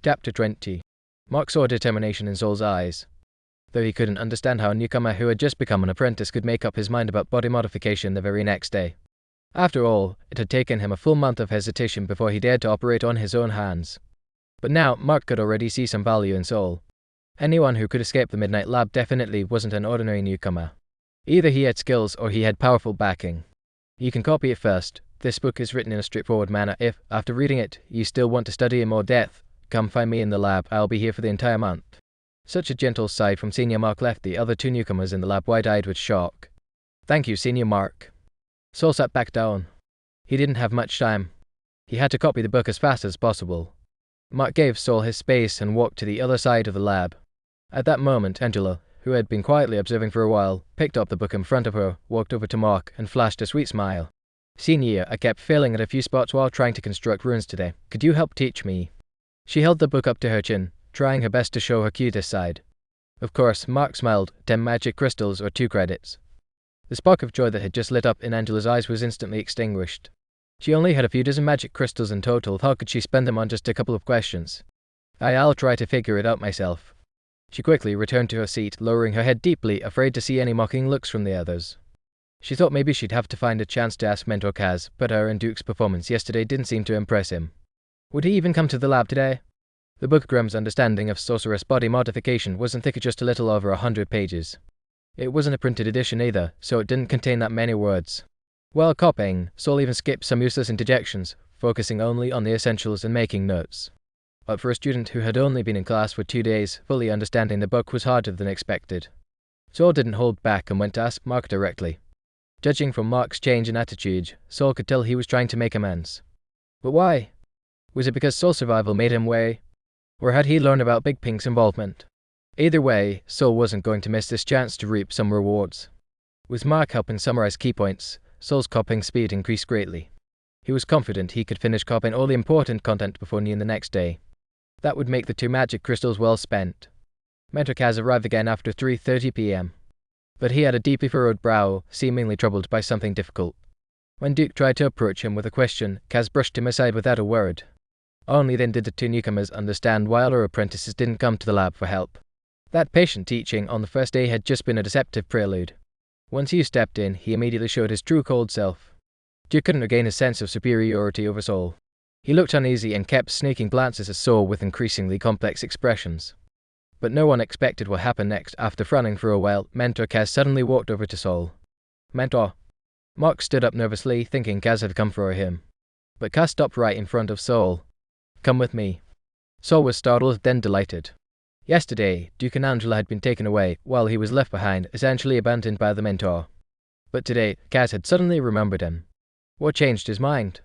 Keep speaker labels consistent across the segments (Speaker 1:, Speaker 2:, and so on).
Speaker 1: Chapter 20. Mark saw determination in Saul's eyes, though he couldn't understand how a newcomer who had just become an apprentice could make up his mind about body modification the very next day. After all, it had taken him a full month of hesitation before he dared to operate on his own hands. But now, Mark could already see some value in Saul. Anyone who could escape the Midnight Lab definitely wasn't an ordinary newcomer. Either he had skills or he had powerful backing. You can copy it first. This book is written in a straightforward manner. If, after reading it, you still want to study in more depth, come find me in the lab. I'll be here for the entire month. Such a gentle sigh from Senior Mark left the other two newcomers in the lab wide-eyed with shock. Thank you, Senior Mark. Saul sat back down. He didn't have much time. He had to copy the book as fast as possible. Mark gave Saul his space and walked to the other side of the lab. At that moment, Angela, who had been quietly observing for a while, picked up the book in front of her, walked over to Mark, and flashed a sweet smile. Senior, I kept failing at a few spots while trying to construct runes today. Could you help teach me? She held the book up to her chin, trying her best to show her cutest side. Of course, Mark smiled. 10 magic crystals or 2 credits. The spark of joy that had just lit up in Angela's eyes was instantly extinguished. She only had a few dozen magic crystals in total. How could she spend them on just a couple of questions? I'll try to figure it out myself. She quickly returned to her seat, lowering her head deeply, afraid to see any mocking looks from the others. She thought maybe she'd have to find a chance to ask Mentor Kaz, but her and Duke's performance yesterday didn't seem to impress him. Would he even come to the lab today? The book Grimm's understanding of sorceress body modification wasn't thick, just a little over 100 pages. It wasn't a printed edition either, so it didn't contain that many words. While copying, Saul even skipped some useless interjections, focusing only on the essentials and making notes. But for a student who had only been in class for 2 days, fully understanding the book was harder than expected. Saul didn't hold back and went to ask Mark directly. Judging from Mark's change in attitude, Saul could tell he was trying to make amends. But why? Was it because Saul's survival made him wary? Or had he learned about Big Pink's involvement? Either way, Saul wasn't going to miss this chance to reap some rewards. With Mark helping summarize key points, Saul's copying speed increased greatly. He was confident he could finish copying all the important content before noon the next day. That would make the 2 magic crystals well spent. Mentor Kaz arrived again after 3:30 p.m. But he had a deeply furrowed brow, seemingly troubled by something difficult. When Duke tried to approach him with a question, Kaz brushed him aside without a word. Only then did the 2 newcomers understand why other apprentices didn't come to the lab for help. That patient teaching on the first day had just been a deceptive prelude. Once he stepped in, he immediately showed his true cold self. Duke couldn't regain his sense of superiority over Saul. He looked uneasy and kept sneaking glances at Saul with increasingly complex expressions. But no one expected what happened next. After frowning for a while, Mentor Kaz suddenly walked over to Saul. Mentor. Mark stood up nervously, thinking Kaz had come for him. But Kaz stopped right in front of Saul. Come with me. Saul was startled, then delighted. Yesterday, Duke and Angela had been taken away, while he was left behind, essentially abandoned by the mentor. But today, Kaz had suddenly remembered him. What changed his mind?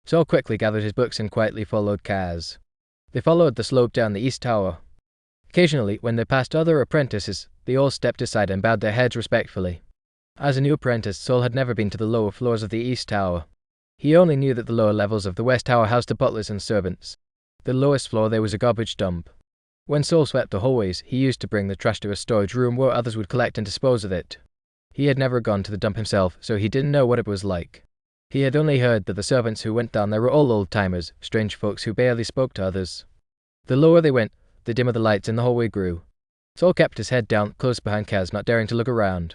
Speaker 1: Saul quickly gathered his books and quietly followed Kaz. They followed the slope down the east tower. Occasionally, when they passed other apprentices, they all stepped aside and bowed their heads respectfully. As a new apprentice, Saul had never been to the lower floors of the east tower. He only knew that the lower levels of the west tower housed the butlers and servants. The lowest floor there was a garbage dump. When Saul swept the hallways, he used to bring the trash to a storage room where others would collect and dispose of it. He had never gone to the dump himself, so he didn't know what it was like. He had only heard that the servants who went down there were all old-timers, strange folks who barely spoke to others. The lower they went, the dimmer the lights in the hallway grew. Saul kept his head down close behind Kaz, not daring to look around.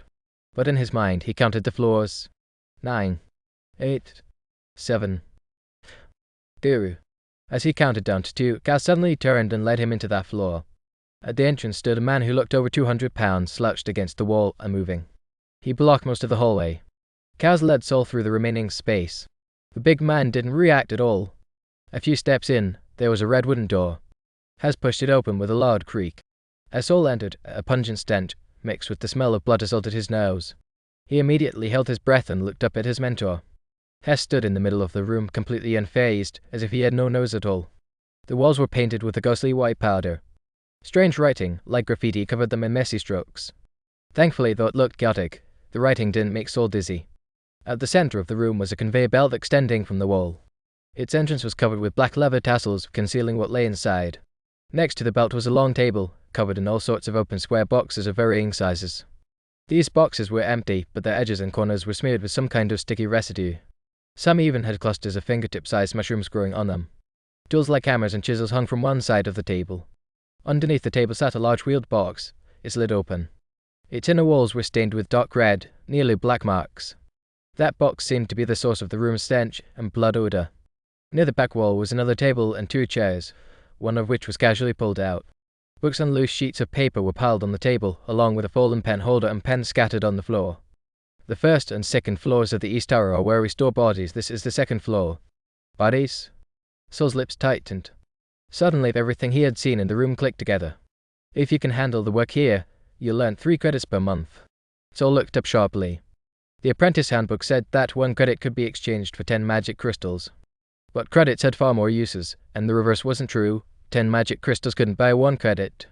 Speaker 1: But in his mind, he counted the floors. 9, 8, 7. Duru. As he counted down to 2, Kaz suddenly turned and led him into that floor. At the entrance stood a man who looked over 200 pounds, slouched against the wall, unmoving. He blocked most of the hallway. Kaz led Saul through the remaining space. The big man didn't react at all. A few steps in, there was a red wooden door. Kaz pushed it open with a loud creak. As Saul entered, a pungent stench, mixed with the smell of blood, assaulted his nose. He immediately held his breath and looked up at his mentor. Hess stood in the middle of the room, completely unfazed, as if he had no nose at all. The walls were painted with a ghostly white powder. Strange writing, like graffiti, covered them in messy strokes. Thankfully, though it looked chaotic, the writing didn't make Saul dizzy. At the center of the room was a conveyor belt extending from the wall. Its entrance was covered with black leather tassels, concealing what lay inside. Next to the belt was a long table, covered in all sorts of open square boxes of varying sizes. These boxes were empty, but their edges and corners were smeared with some kind of sticky residue. Some even had clusters of fingertip-sized mushrooms growing on them. Tools like hammers and chisels hung from one side of the table. Underneath the table sat a large wheeled box, its lid open. Its inner walls were stained with dark red, nearly black marks. That box seemed to be the source of the room's stench and blood odor. Near the back wall was another table and 2 chairs, one of which was casually pulled out. Books and loose sheets of paper were piled on the table, along with a folding pen holder and pens scattered on the floor. The first and second floors of the East Tower are where we store bodies. This is the second floor. Bodies? Saul's lips tightened. Suddenly everything he had seen in the room clicked together. If you can handle the work here, you'll earn 3 credits per month. Saul looked up sharply. The apprentice handbook said that 1 credit could be exchanged for 10 magic crystals. But credits had far more uses, and the reverse wasn't true. 10 magic crystals couldn't buy 1 credit.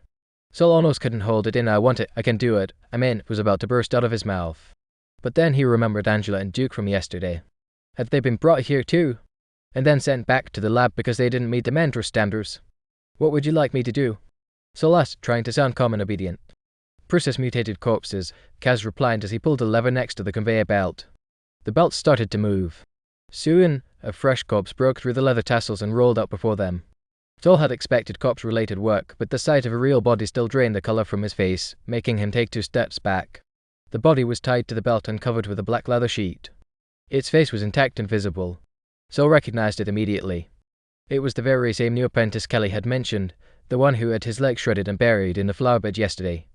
Speaker 1: Saul almost couldn't hold it in. I want it, I can do it. Was about to burst out of his mouth. But then he remembered Angela and Duke from yesterday. Had they been brought here too? And then sent back to the lab because they didn't meet the mentor standards? What would you like me to do? Saul asked, trying to sound calm and obedient. Process mutated corpses, Kaz replied as he pulled a lever next to the conveyor belt. The belt started to move. Soon, a fresh corpse broke through the leather tassels and rolled out before them. Saul had expected corpse-related work, but the sight of a real body still drained the color from his face, making him take 2 steps back. The body was tied to the belt and covered with a black leather sheet. Its face was intact and visible. Saul recognized it immediately. It was the very same new apprentice Kelly had mentioned, the one who had his leg shredded and buried in the flower bed yesterday.